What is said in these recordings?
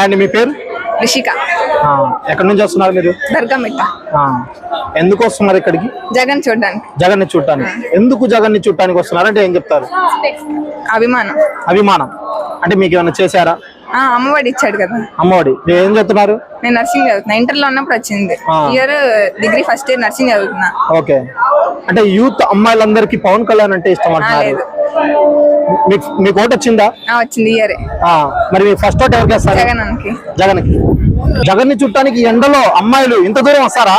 And మీ పేరు? రిషిక. ఎక్కడి నుంచి వస్తున్నారు మీరు? దర్గామిట్ట. ఎందుకు వస్తున్నారు ఇక్కడికి? జగన్ చూడడానికి. జగన్ ని చూడటానికి. ఎందుకు జగన్ ని చూడటానికి వస్తున్నారు అంటే ఏం చెప్తారు? అభిమానం. అభిమానం అంటే మీకు ఏమైనా చేశారా? అమ్మఒడి ఇచ్చాడు కదా. అమ్మఒడి. మీరు ఏం చదువుతున్నారు? నేను నర్సింగ్ చదువుతున్నా. ఇంటర్ లో ఉన్నప్పుడు వచ్చింది. Year degree first year nursing చదువుతున్నా. ఓకే. అంటే యూత్ అమ్మాయిలందరికీ పవన్ కళ్యాణ్ అంటే ఇష్టం అంటున్నారు. మీకు ఓటు వచ్చిందా? వచ్చింది ఇయర్. మరి మీ ఫస్ట్ ఓట్ ఎవరికి వేస్తారు? జగన్ కి. జగన్ ని చుట్టానికి ఎండలో అమ్మాయిలు ఇంత దూరం వస్తారా?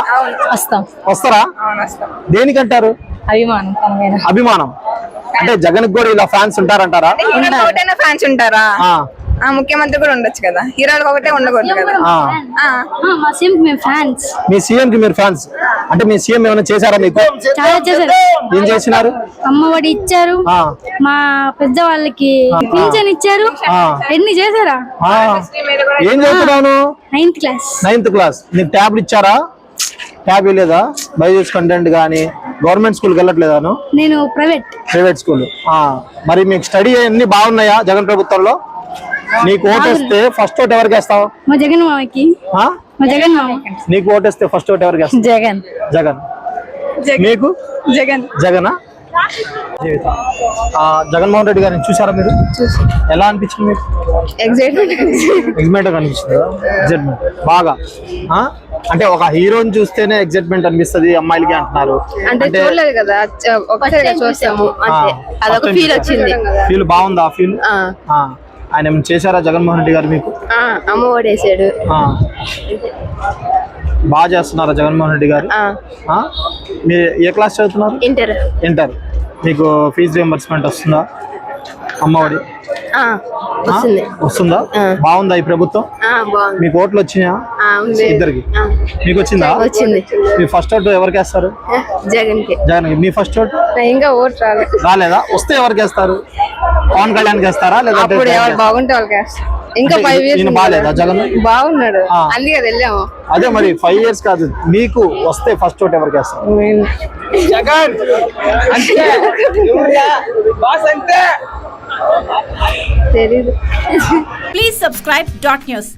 వస్తారా? దేనికంటారు? అభిమానం. అంటే జగన్ కూడా ఇలా ఫ్యాన్స్ ఉంటారంటారా? ఫ్యాన్స్ ఉంటారా? ముఖ్యమంత్రి కూడా ఉండొచ్చు కదా. హీరోలకు ఒకటే ఉండకూడదు కదా. మీ సీఎం కి మీరు ఫ్యాన్స్ అంటే మీ సీఎం ఏమైనా చేశారా మీకు? చాలా చేశారు. ఏం చేసినారు? అమ్మఒడి ఇచ్చారు, మా పెద్ద వాళ్ళకి పింఛన్ ఇచ్చారు. ఎన్ని చేశారా? ఏం చదువుతున్నాను? 9th class. నీకు ట్యాబ్ ఇచ్చారా? ట్యాబ్ లేదా? బైజూస్ కంటెంట్ గానీ గవర్నమెంట్ స్కూల్కి వెళ్ళట్లేదాను? నేను ప్రైవేట్ స్కూల్. మరి మీకు స్టడీ అన్ని బాగున్నాయా జగన్ ప్రభుత్వంలో? నీకు ఓటేస్తే ఫస్ట్ ఓట్ ఎవరికి వేస్తావు? మా జగన్ మామకి. నీకు ఓటేస్తే ఫస్ట్ ఓట్ ఎవరికి వేస్తావు? జగన్. మీకు? జగనా? జగన్మోహన్ రెడ్డి గారిని చూసారా మీరు? ఎలా అనిపించింది మీకు? ఎగ్జైట్మెంట్ అనిపిస్తుంది బాగా. అంటే ఒక హీరోని చూస్తేనే ఎగ్జైట్మెంట్ అనిపిస్తుంది అమ్మాయిలకి అంటున్నారు. ఫీల్ బాగుందా? ఫీల్ ఆయన ఏమైనా చేశారా జగన్మోహన్ రెడ్డి గారు మీకు? అమ్మఒడి వేసాడు. బాగా చేస్తున్నారా జగన్మోహన్ రెడ్డి గారు? మీరు ఏ క్లాస్ చదువుతున్నారు? ఇంటర్. మీకు ఫీజు రియంబర్స్మెంట్ వస్తుందా? అమ్మఒడి వస్తుందా? బాగుందా ఈ ప్రభుత్వం? మీకు ఓట్లు వచ్చినాయా? ఇద్దరికి. మీకు వచ్చిందా? మీ ఫస్ట్ ఓటు ఎవరికి వేస్తారు? జగన్ కి. మీ ఫస్ట్ ఓటు? ఇంకా ఓటు రాలేదా? వస్తే ఎవరికి వేస్తారు? పవన్ కళ్యాణ్ వేస్తారా లేదంటే బాగుంటే వాళ్ళకి వేస్తారు. ఇంకా 5 years బాగాలేదా జగన్? బాగున్నాడు అందుకే వెళ్ళాము. అదే మరి 5 years కాదు, మీకు వస్తే ఫస్ట్ ఓట్ ఎవరికి వేస్తారు? జగన్. తెలీదు. Please subscribe .news.